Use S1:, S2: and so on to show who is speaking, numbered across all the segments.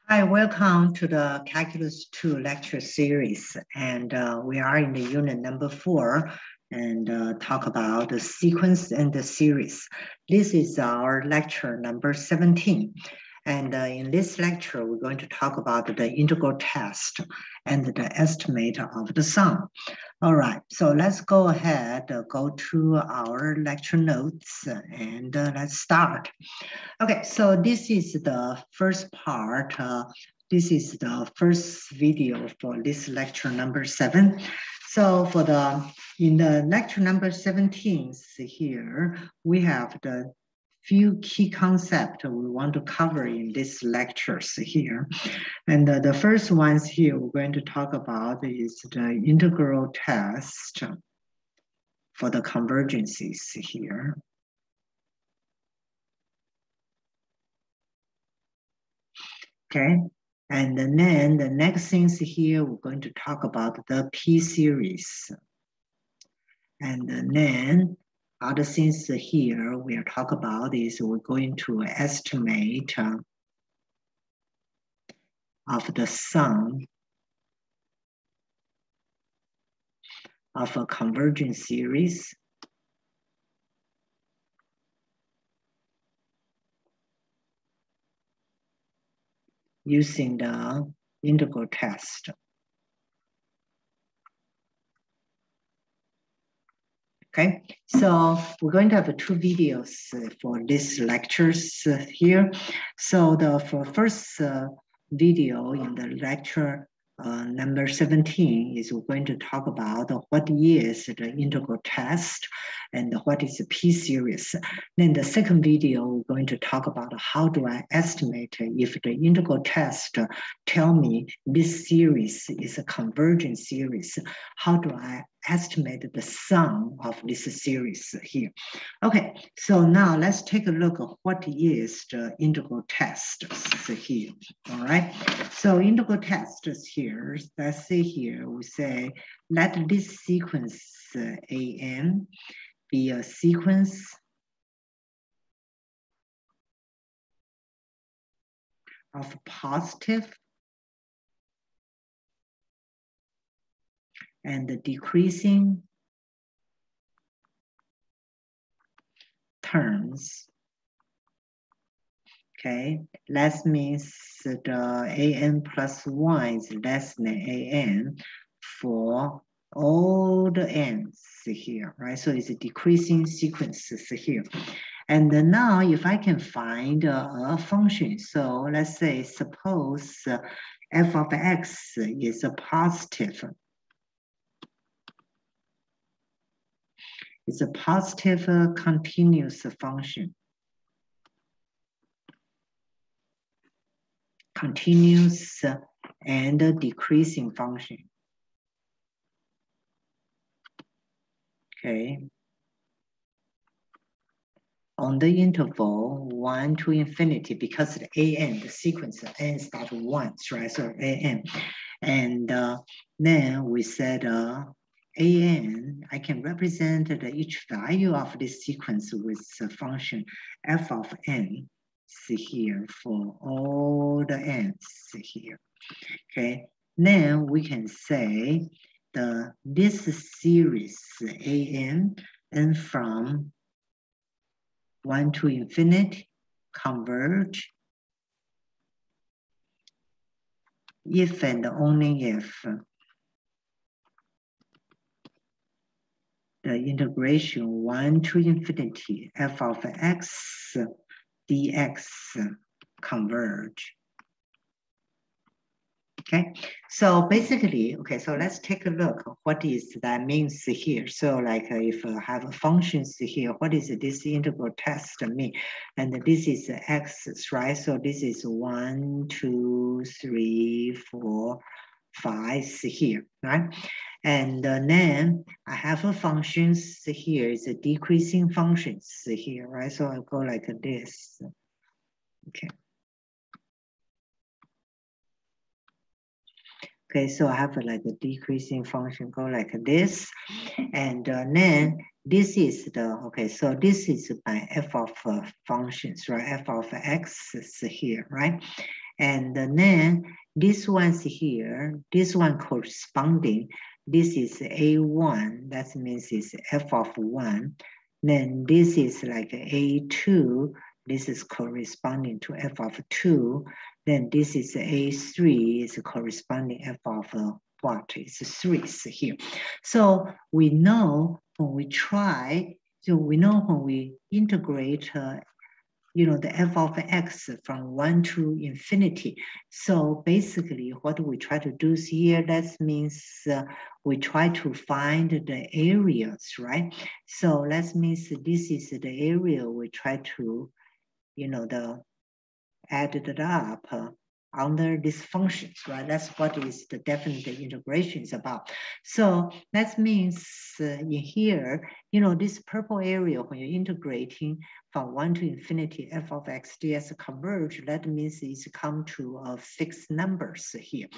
S1: Hi, welcome to the Calculus 2 lecture series. And we are in the unit number 4 and talk about the sequence and the series. This is our lecture number 17. And in this lecture, we're going to talk about the integral test and the estimate of the sum. All right, so let's go ahead, go to our lecture notes and let's start. Okay, so this is the first part. This is the first video for this lecture number 7. So in the lecture number 17 here, we have the few key concepts we want to cover in these lectures here. And the first ones here we're going to talk about is the integral test for the convergences here. Okay, and then the next things here, we're going to talk about the P series. And then other things here we'll talk about is we're going to estimate of the sum of a convergent series. Using the integral test. Okay, so we're going to have 2 videos for these lectures here. So for first video in the lecture number 17 is we're going to talk about what is the integral test and what is the P series. Then the second video, we're going to talk about how do I estimate if the integral test tell me this series is a convergent series. How do I estimate the sum of this series here? Okay, so now let's take a look at what is the integral test here. All right, so integral test is here. Let's see here, we say let this sequence AN be a sequence of positive and decreasing terms. Okay, that means the AN plus 1 is less than AN for all the n's here, right? So it's a decreasing sequences here. And now if I can find a function, so let's say, suppose f of x is a positive. It's a positive continuous function. Continuous and decreasing function. Okay. On the interval 1 to infinity, because the AN, the sequence n start with 1, right? So AN. And then we said AN, I can represent each value of this sequence with a function f of n. See here for all the n's here. Okay, then we can say this series AN and from 1 to infinity converge if and only if the integration 1 to infinity f of x dx converge. Okay, so basically, okay, so let's take a look. What is that means here? So like if I have functions here, what is this integral test mean? And this is x, right? So this is 1, 2, 3, 4, 5 here, right? And then I have a functions here, it's a decreasing functions here, right? So I'll go like this. Okay. Okay, so I have like a decreasing function go like this. And then this is the, okay, so this is my f of functions, right? F of x is here, right? And then this one's here, this one corresponding, this is A1, that means it's f of 1. Then this is like A2, this is corresponding to f of 2. Then this is A3, is corresponding f of what is 3 here. So we know when we try, so we know when we integrate the f of x from 1 to infinity. So basically what we try to do here, that means we try to find the areas, right? So that means this is the area we try to, add it up under these functions, right? That's what is the definite integration is about. So that means in here, this purple area, when you're integrating from 1 to infinity, f of x ds converge, that means it's come to fixed numbers here.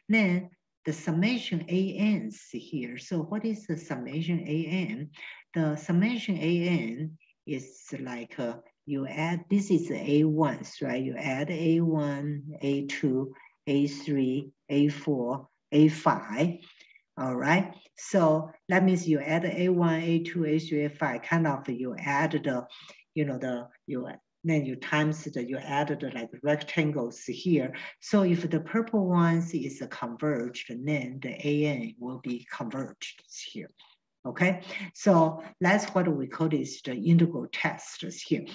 S1: Then the summation ANs here. So what is the summation AN? The summation AN is like you add, this is the A1s, right? You add A1, A2, A3, A4, A5, all right? So that means you add A1, A2, A3, A5, kind of you add the, then you times the, you added like rectangles here. So if the purple ones is converged, then the AN will be converged here. Okay, so that's what we call this the integral test here.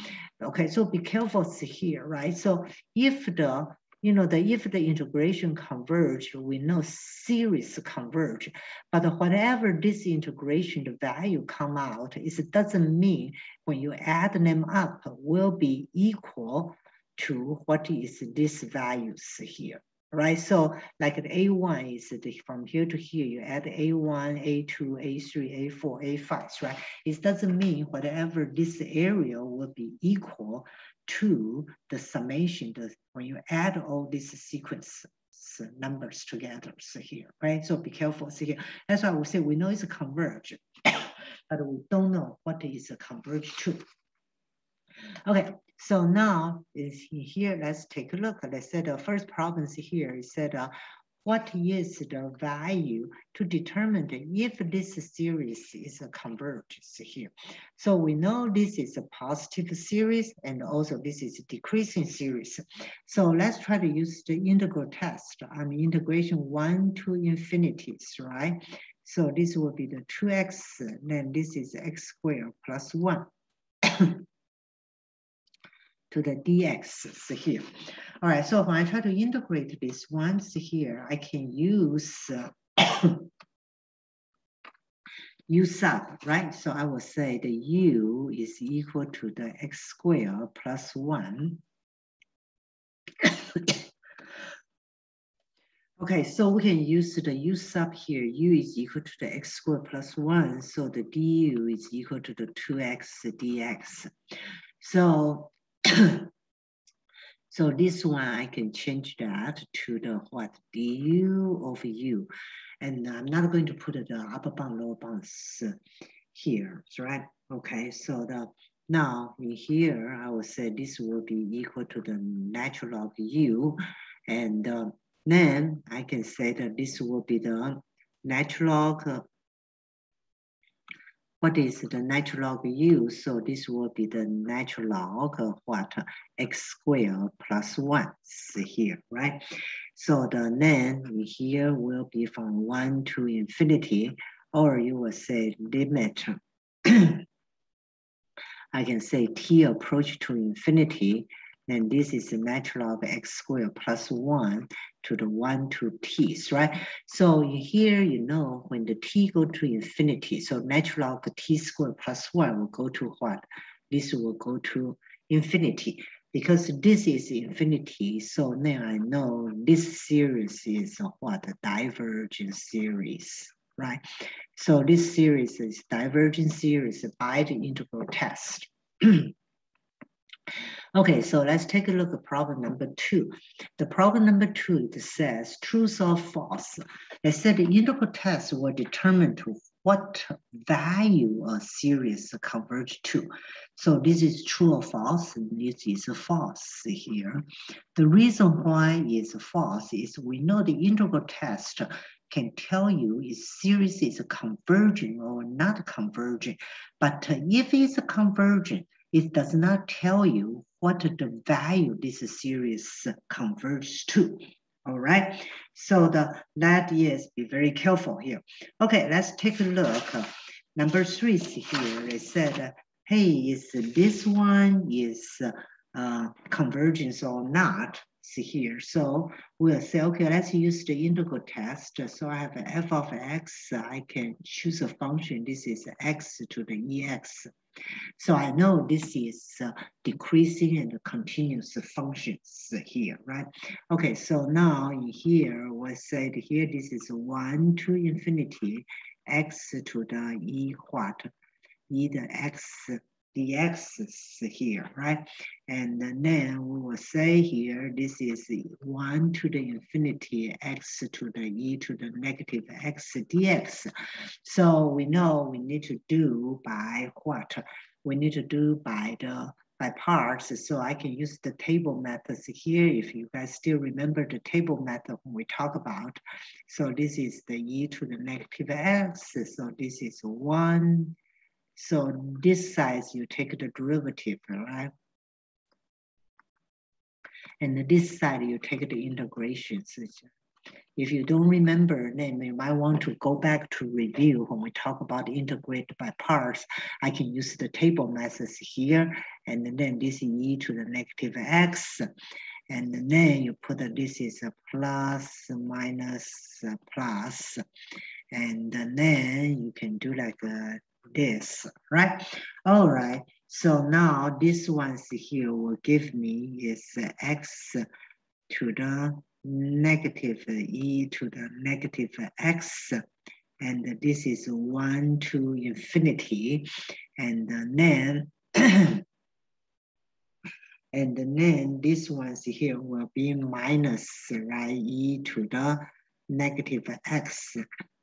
S1: Okay, so be careful here, right? So if the if the integration converge, we know series converge, but whatever this integration, the value come out, it doesn't mean when you add them up will be equal to what is this values here. Right, so like the A1 is from here to here, you add A1, A2, A3, A4, A5, right? It doesn't mean whatever this area will be equal to the summation when you add all these sequence numbers together here, right? So be careful here. That's why we say we know it's a converge, but we don't know what is a converge to. Okay, so now is here, let's take a look. Let's say the first problem here is said, what is the value to determine if this series is a convergence here? So we know this is a positive series and also this is a decreasing series. So let's try to use the integral test. I mean, integration 1 to infinities, right? So this will be the 2x, then this is x squared plus 1. To the dx here. All right, so when I try to integrate these ones here, I can use u sub, right? So I will say the u is equal to the x squared plus 1. Okay, so we can use the u sub here. U is equal to the x squared plus 1. So the du is equal to the 2x dx. So so this one, I can change that to the what? du over u. And I'm not going to put the upper bound, lower bounds here, right? Okay, so now in here, I will say this will be equal to the natural log u. And then I can say that this will be the natural log. What is the natural log u? So this will be the natural log of what? X squared plus 1 here, right? So the then here will be from 1 to infinity, or you will say limit. I can say t approach to infinity, then this is the natural log x squared plus 1 to the 1 to t's, right? So here, when the t go to infinity, so natural log t squared plus 1 will go to what? This will go to infinity. Because this is infinity, so then I know this series is what? A divergent series, right? So this series is divergent series by the integral test. Okay, so let's take a look at problem number 2. The problem number 2, it says true or false. They said the integral test will determine to what value a series converge to. So this is true or false, and this is false here. The reason why it's false is we know the integral test can tell you if series is converging or not converging. But if it's convergent, it does not tell you what the value this series converges to. All right, so that is, be very careful here. Okay, let's take a look. Number 3 here, it said, hey, is this one is convergence or not? See here, so we'll say, okay, let's use the integral test. So I have f of x, I can choose a function. This is x to the ex. So I know this is decreasing and continuous functions here, right? Okay, so now in here, we said here, this is 1 to infinity, x to the e what? E the x dx here, right? And then we will say here, this is 1 to the infinity, x to the e to the negative x dx. So we know we need to do by what? We need to do by parts, so I can use the table methods here if you guys still remember the table method when we talk about. So this is the e to the negative x, so this is 1. So this side you take the derivative, right? And this side you take the integration. So if you don't remember, then you might want to go back to review when we talk about integrate by parts. I can use the table methods here, and then this is e to the negative x, and then you put this is a plus, minus, plus, and then you can do like this, right? All right, so now this one's here will give me is x to the negative e to the negative x, and this is 1 to infinity, and then and then this one's here will be minus, right, e to the negative x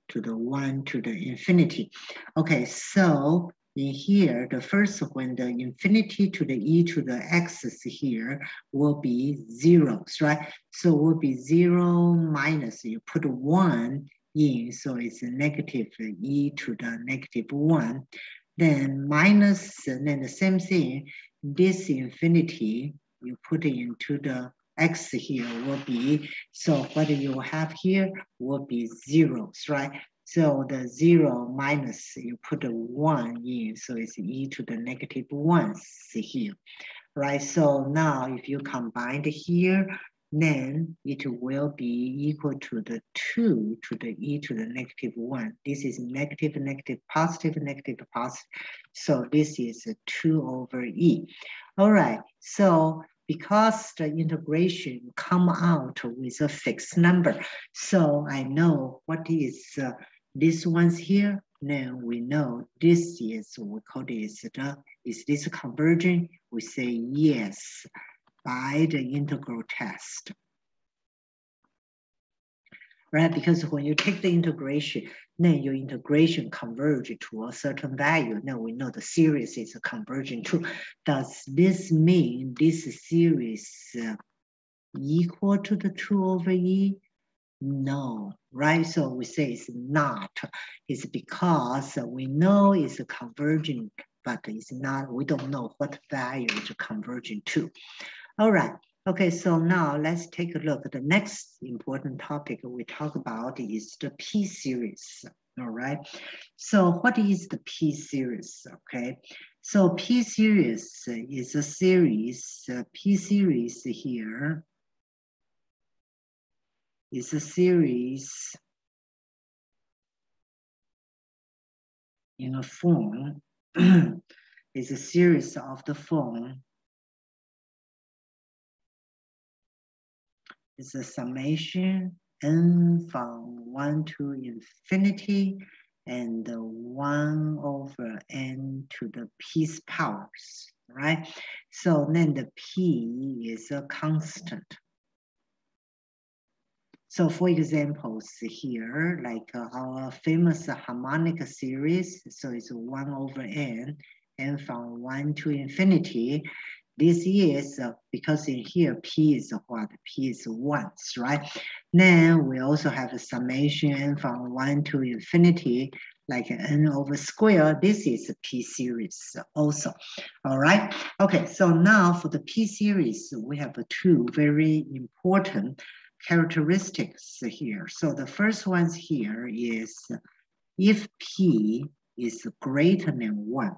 S1: to the 1 to the infinity. Okay, so in here, the first one, the infinity to the e to the x's here will be zeros, right? So will be 0 minus, you put 1 in, so it's a negative e to the negative 1. Then minus, and then the same thing, this infinity, you put it into the x here will be, so what you have here will be zeros, right? So the 0 minus, you put a 1 in, so it's e to the negative 1 here, right? So now if you combine it here, then it will be equal to the 2 to the e to the negative 1. This is negative, negative, positive, negative, positive. So this is a 2 over e. All right, so because the integration come out with a fixed number, so I know what is this one's here. Then we know this is, we call this is this convergent? We say yes by the integral test. Right, because when you take the integration, then your integration converge to a certain value. Now we know the series is converging too. Does this mean this series equal to the 2 over e? No, right? So we say it's not. It's because we know it's converging, but it's not, we don't know what value it's converging to. All right. Okay, so now let's take a look at the next important topic we talk about is the P-series, all right? So what is the P-series, okay? So P-series is a series, P-series here is a series in a form, is a series of the form. It's a summation n from 1 to infinity and 1 over n to the p's powers, right? So then the p is a constant. So for examples here, like our famous harmonic series, so it's 1 over n, n from 1 to infinity. This is because in here p is what? P is ones, right? Then we also have a summation n from 1 to infinity, like n over square. This is a p series also. All right. Okay, so now for the p series, we have two very important characteristics here. So the first one here is if p is greater than 1,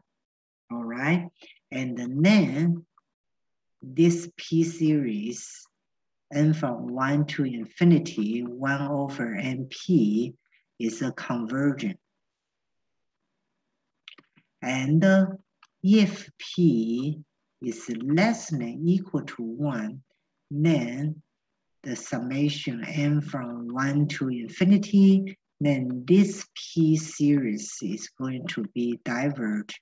S1: all right? And then this p series, n from 1 to infinity, 1 over np, is a convergent. And if p is less than equal to 1, then the summation n from 1 to infinity, then this p series is going to be divergent.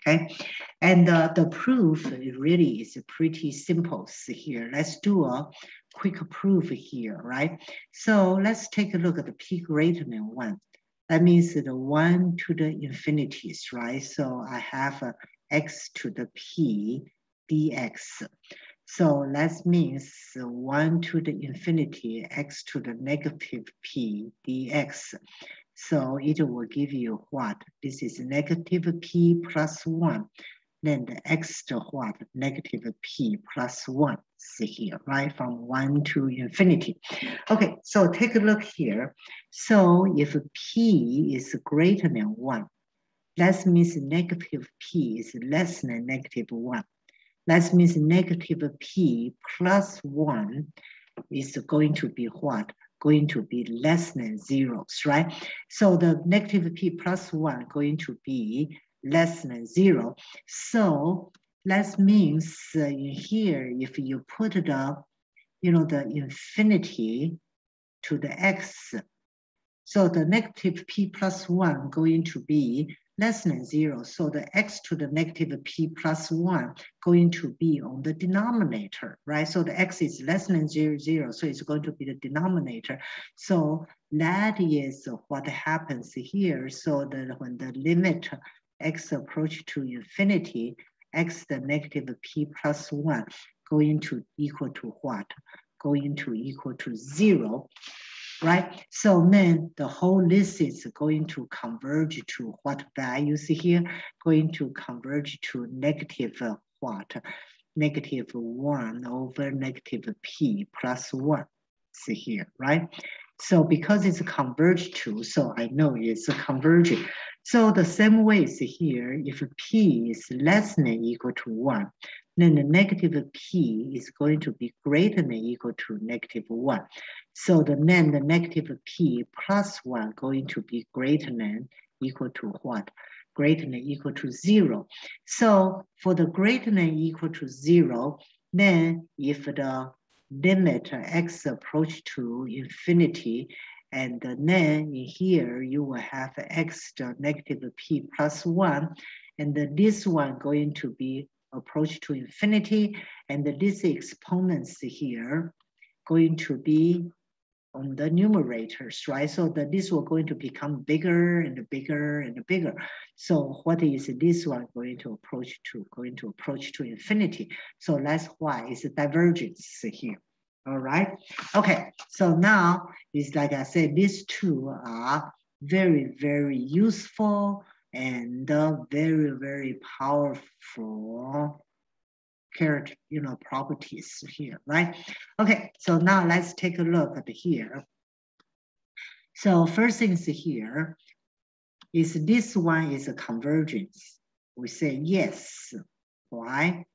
S1: Okay, and the proof really is pretty simple here. Let's do a quick proof here, right? So let's take a look at the p greater than 1. That means the 1 to the infinities, right? So I have x to the p dx. So that means 1 to the infinity, x to the negative p dx. So it will give you what? This is negative p plus 1. Then the x to what? Negative p plus 1. See here, right? From 1 to infinity. Okay, so take a look here. So if p is greater than 1, that means negative p is less than negative 1. That means negative p plus 1 is going to be what? Going to be less than 0, right? So the negative p plus 1 going to be less than 0. So that means in here, if you put the, the infinity to the x, so the negative p plus 1 going to be less than 0. So the x to the negative p plus 1 going to be on the denominator, right? So the x is less than 0, 0, so it's going to be the denominator. So that is what happens here. So that when the limit x approach to infinity, x the negative p plus 1 going to equal to what? Going to equal to 0. Right? So then the whole list is going to converge to what values here? Going to converge to negative what? Negative 1 over negative p plus 1. See here, right? So because it's converged to, so I know it's converging. So the same way is here, if p is less than equal to 1, then the negative p is going to be greater than equal to negative 1. So then the negative p plus 1 going to be greater than equal to what? Greater than equal to 0. So for the greater than equal to 0, then if the limit x approach to infinity, and then in here you will have x to negative p plus 1, and this one going to be approach to infinity, and this exponents here going to be on the numerators, right? So that this will going to become bigger and bigger and bigger. So what is this one going to approach to? Going to approach to infinity. So that's why it's a divergence here. All right. Okay. So now it's like I said, these two are very, very useful and very, very powerful character, properties here, right? Okay, so now let's take a look at here. So first things here is this one is a convergence. We say yes. Why?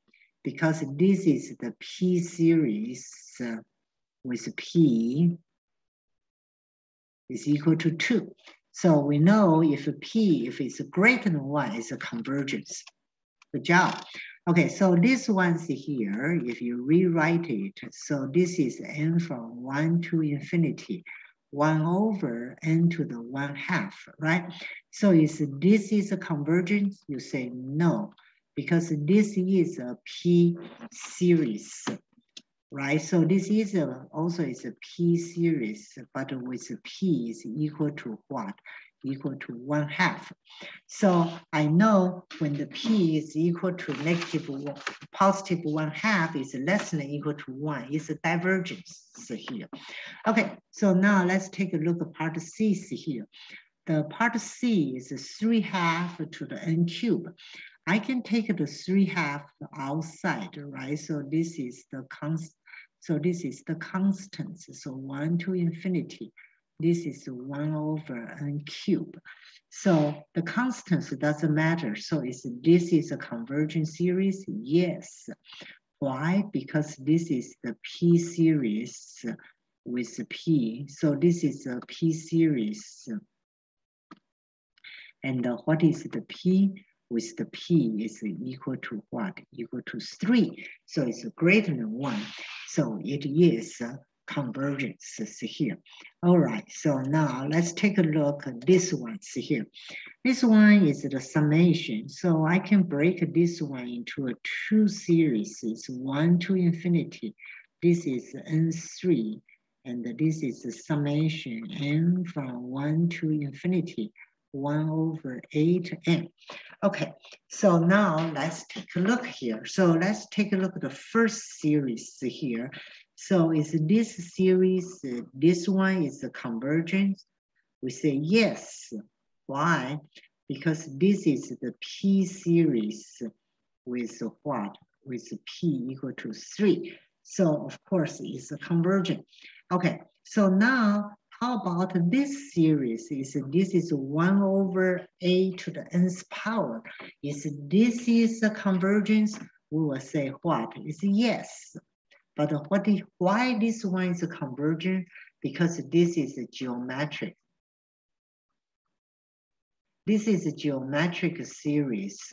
S1: Because this is the p series with p is equal to 2. So we know if p, if it's greater than 1, it's a convergence. Good job. Okay, so this one's here, if you rewrite it, so this is n from 1 to infinity, 1 over n to the 1/2, right? So this is a convergence? You say no, because this is a p series. right? So this is also is a P series, but with P is equal to what? Equal to 1/2. So I know when the P is equal to positive 1/2 is less than or equal to 1, it's a divergence here. Okay, so now let's take a look at part C here. The part C is 3/2 to the n cube. I can take the 3/2 outside, right? So this is the constant. So this is the constants. So 1 to infinity. This is 1 over n cube. So the constants doesn't matter. So this is a convergent series? Yes. Why? Because this is the P series with P. So this is a P series. And what is the P? With the P is equal to what? Equal to 3. So it's greater than 1. So it is convergence here. All right, so now let's take a look at this one here. This one is the summation. So I can break this one into a 2 series. It's 1 to infinity. This is n3. And this is the summation n from 1 to infinity. 1 over 8n. Okay, so now let's take a look here. So let's take a look at the first series here. So is this series, this one is the convergence? We say yes. Why? Because this is the P series with what? With P equal to 3. So of course it's a convergent. Okay, so now how about this series? This is 1 over a to the nth power. This is a convergence? We will say what? It's yes. But why this one is a convergent? Because this is a geometric. This is a geometric series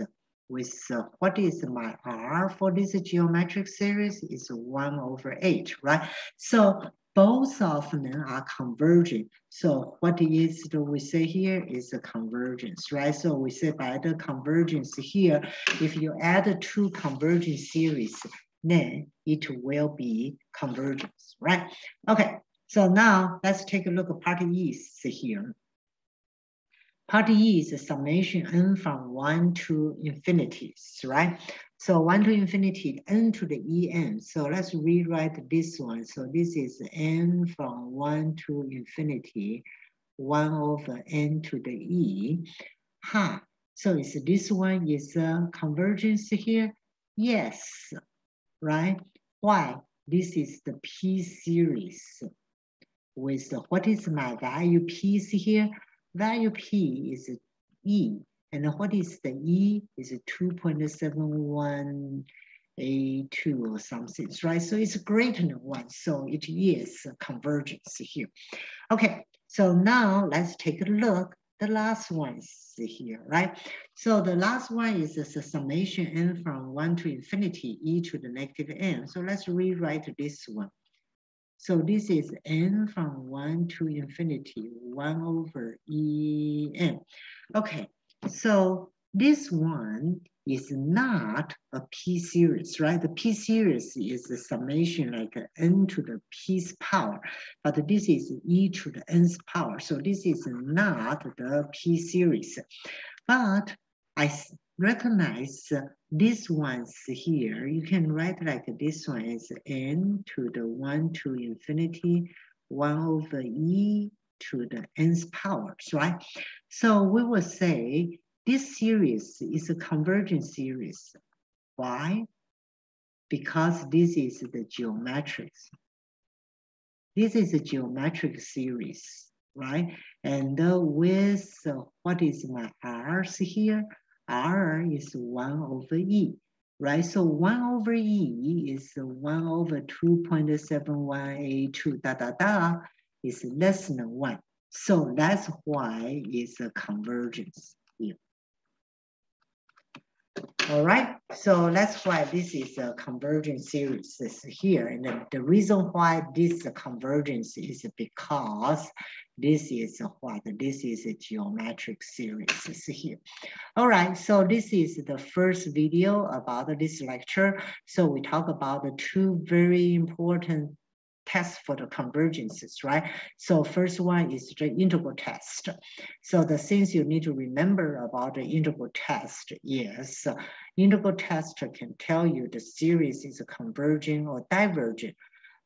S1: with what is my R for this geometric series is 1 over 8, right? So both of them are converging. So what is it we say here is a convergence, right? So we say by the convergence here, if you add 2 convergent series, then it will be convergence, right? Okay, so now let's take a look at part E here. Part E is a summation n from 1 to infinity, right? So 1 to infinity, n to the en. So let's rewrite this one. So this is n from 1 to infinity, 1 over n to the e. So is this one is a convergence here? Yes, right? Why? This is the P series with what is my value P here? Value P is E. And what is the E? Is 2.7182 or something, right? So it's greater than 1. So it is a convergence here. Okay, so now let's take a look. The last one is here, right? So the last one is the summation n from 1 to infinity, e to the negative n. So let's rewrite this one. So this is n from 1 to infinity, 1 over en. Okay, so this one is not a P series, right? The P series is the summation like n to the P's power, but this is e to the n's power. So this is not the P series. But I recognize this one's here. You can write like this one is n to the 1 to infinity, 1 over e to the nth powers, right? So we will say this series is a convergent series. Why? Because this is the geometric. This is a geometric series, right? And with what is my R's here? R is 1 over E, right? So 1 over E is 1 over 2.7182, is less than 1. So that's why it's a convergence here. All right, so that's why this is a convergence series is here. And the reason why this convergence is because this is what? This is a geometric series is here. All right, so this is the first video about this lecture. So we talk about the two very important tests for the convergences, right? So first one is the integral test. So the things you need to remember about the integral test is integral test can tell you the series is converging or diverging,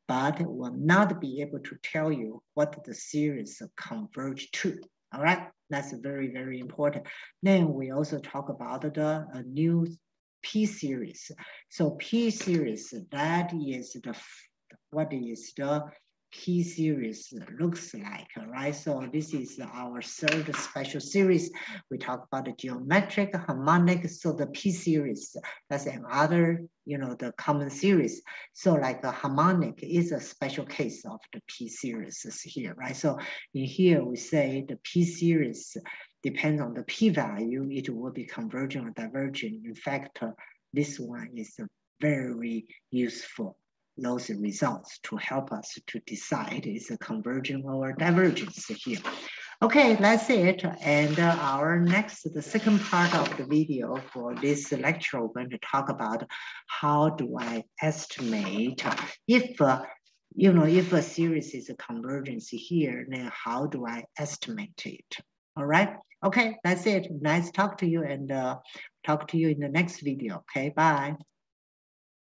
S1: but it will not be able to tell you what the series converge to. All right, that's very, very important. Then we also talk about the new P series. So P series, that is what is the P series looks like, right? So this is our third special series. We talk about the geometric, harmonic, so the P series, that's another, the common series. So like the harmonic is a special case of the P series here, right? So in here we say the P series depends on the P value, it will be convergent or divergent. In fact, this one is very useful, those results to help us to decide is a convergence or divergence here. Okay, that's it. And our next, the second part of the video for this lecture, we're going to talk about how do I estimate if, if a series is a convergence here, then how do I estimate it? All right. Okay, that's it. Nice talk to you and talk to you in the next video. Okay, bye.